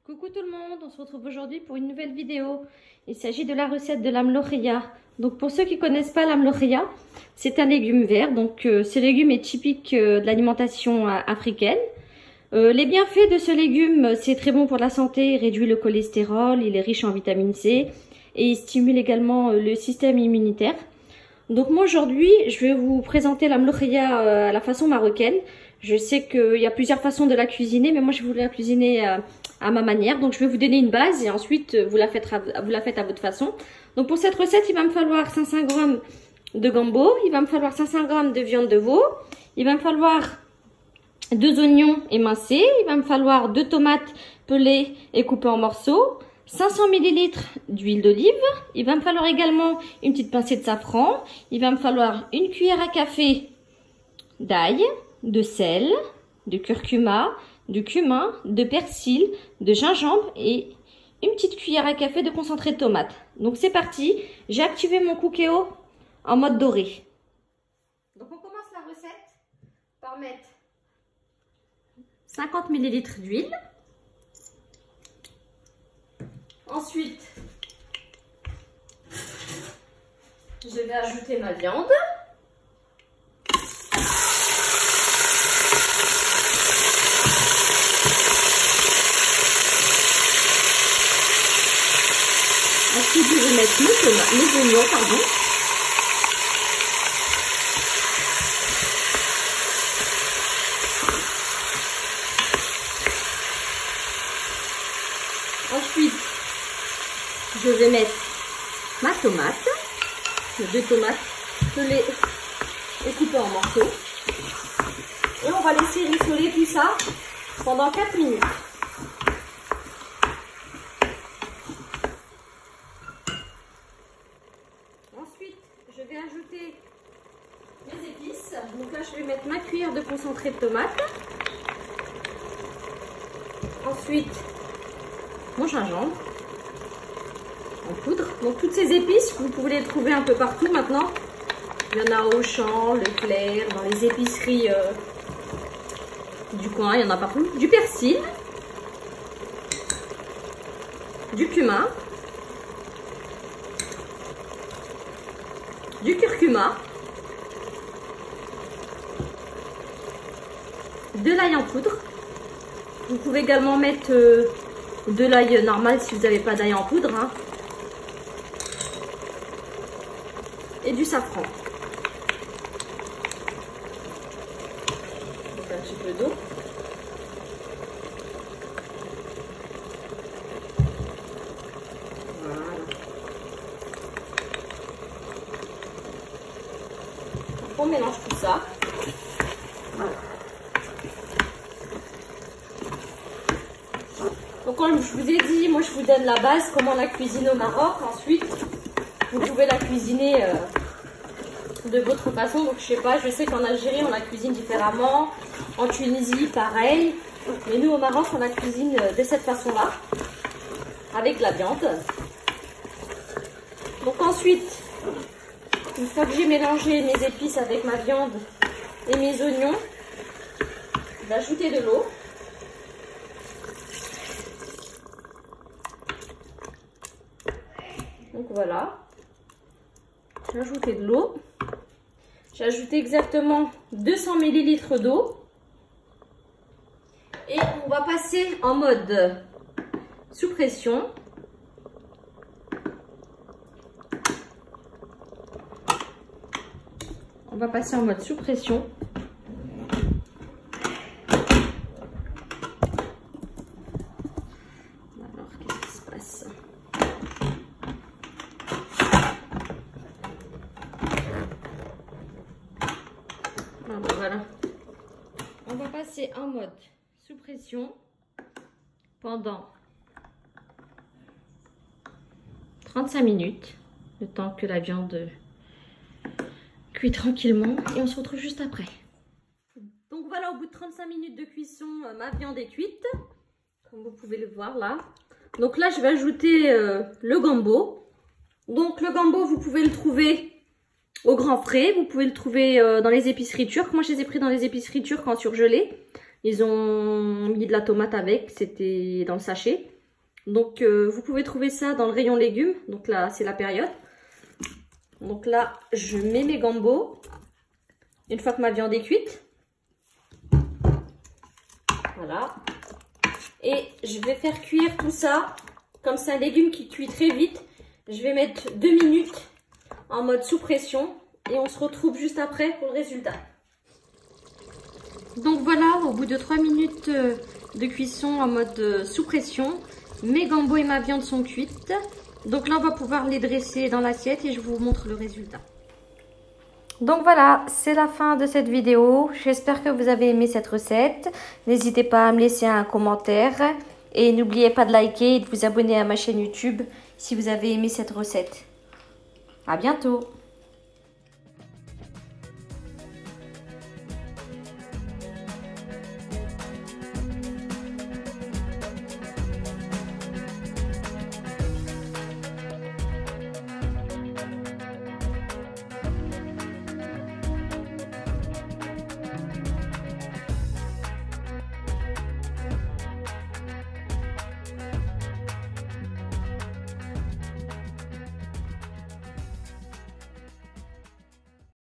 Coucou tout le monde, on se retrouve aujourd'hui pour une nouvelle vidéo. Il s'agit de la recette de l'amlokhia. Donc pour ceux qui ne connaissent pas l'amlokhia, c'est un légume vert. Donc ce légume est typique de l'alimentation africaine. Les bienfaits de ce légume, c'est très bon pour la santé, il réduit le cholestérol, il est riche en vitamine C et il stimule également le système immunitaire. Donc moi aujourd'hui, je vais vous présenter l'amlokhia à la façon marocaine. Je sais qu'il y a plusieurs façons de la cuisiner, mais moi je voulais la cuisiner à ma manière. Donc je vais vous donner une base et ensuite vous la faites à votre façon. Donc pour cette recette, il va me falloir 500 g de gambos, il va me falloir 500 g de viande de veau, il va me falloir 2 oignons émincés, il va me falloir 2 tomates pelées et coupées en morceaux, 500 ml d'huile d'olive, il va me falloir également une petite pincée de safran, il va me falloir une cuillère à café d'ail, de sel, de curcuma, de cumin, de persil, de gingembre et une petite cuillère à café de concentré de tomate. Donc c'est parti, j'ai activé mon Cookéo en mode doré. Donc on commence la recette par mettre 50 ml d'huile. Ensuite, je vais ajouter ma viande. Ensuite, je vais mettre mes oignons, pardon. Ensuite, je vais mettre ma tomate, 2 tomates pelées et coupées en morceaux. Et on va laisser rissoler tout ça pendant 4 minutes. Ensuite, je vais ajouter mes épices. Donc là, je vais mettre ma cuillère de concentré de tomate. Ensuite, mon gingembre en poudre. Donc toutes ces épices, vous pouvez les trouver un peu partout maintenant. Il y en a au Auchan, Leclerc, dans les épiceries du coin, il y en a partout. Du persil, du cumin, du curcuma, de l'ail en poudre. Vous pouvez également mettre de l'ail normal si vous n'avez pas d'ail en poudre, hein. Et du safran. Donc un petit peu d'eau. Voilà. On mélange tout ça. Voilà. Donc comme je vous ai dit, moi je vous donne la base, comment la cuisiner au Maroc. Ensuite, vous pouvez la cuisiner de votre façon. Donc je sais pas, je sais qu'en Algérie on la cuisine différemment, en Tunisie pareil, mais nous au Maroc on la cuisine de cette façon là, avec la viande. Donc ensuite, une fois que j'ai mélangé mes épices avec ma viande et mes oignons, je vais ajouter de l'eau. Donc voilà, j'ai ajouté de l'eau. J'ai ajouté exactement 200 ml d'eau. Et on va passer en mode sous pression. On va passer en mode sous pression. Alors, qu'est-ce qui se passe ? Voilà. On va passer en mode sous pression pendant 35 minutes, le temps que la viande cuit tranquillement, et on se retrouve juste après. Donc voilà, au bout de 35 minutes de cuisson, ma viande est cuite, comme vous pouvez le voir là. Donc là, je vais ajouter le gambo. Donc le gambo, vous pouvez le trouver au grand frais, vous pouvez le trouver dans les épiceries turques. Moi je les ai pris dans les épiceries turques en surgelé. Ils ont mis de la tomate avec, c'était dans le sachet. Donc vous pouvez trouver ça dans le rayon légumes. Donc là, c'est la période. Donc là, je mets mes gambos. Une fois que ma viande est cuite. Voilà. Et je vais faire cuire tout ça. Comme c'est un légume qui cuit très vite. Je vais mettre 2 minutes en mode sous pression. Et on se retrouve juste après pour le résultat. Donc voilà, au bout de 3 minutes de cuisson en mode sous pression, mes gambos et ma viande sont cuites. Donc là, on va pouvoir les dresser dans l'assiette et je vous montre le résultat. Donc voilà, c'est la fin de cette vidéo. J'espère que vous avez aimé cette recette. N'hésitez pas à me laisser un commentaire. Et n'oubliez pas de liker et de vous abonner à ma chaîne YouTube si vous avez aimé cette recette. À bientôt!